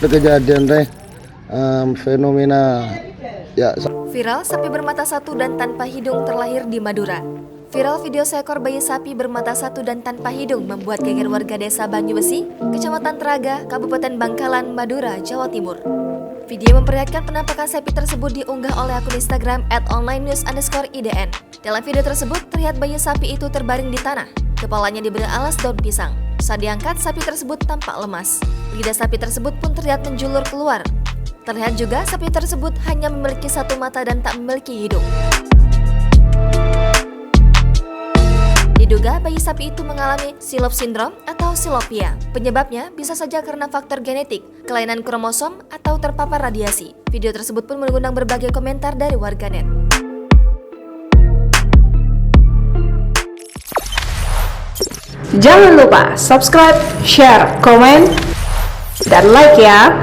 kejadian teh fenomena ya. Viral sapi bermata satu dan tanpa hidung terlahir di Madura. Viral video seekor bayi sapi bermata satu dan tanpa hidung membuat geger warga desa Banyubesi, Kecamatan Teraga, Kabupaten Bangkalan, Madura, Jawa Timur. Video memperlihatkan penampakan sapi tersebut diunggah oleh akun Instagram @onlinenews_idn. Dalam video tersebut terlihat bayi sapi itu terbaring di tanah, kepalanya diberi alas daun pisang. Saat diangkat, sapi tersebut tampak lemas. Lidah sapi tersebut pun terlihat menjulur keluar. Terlihat juga sapi tersebut hanya memiliki satu mata dan tak memiliki hidung. Diduga bayi sapi itu mengalami Silop Syndrome atau silopia. Penyebabnya bisa saja karena faktor genetik, kelainan kromosom, atau terpapar radiasi. Video tersebut pun mengundang berbagai komentar dari warganet. Jangan lupa subscribe, share, komen, dan like ya!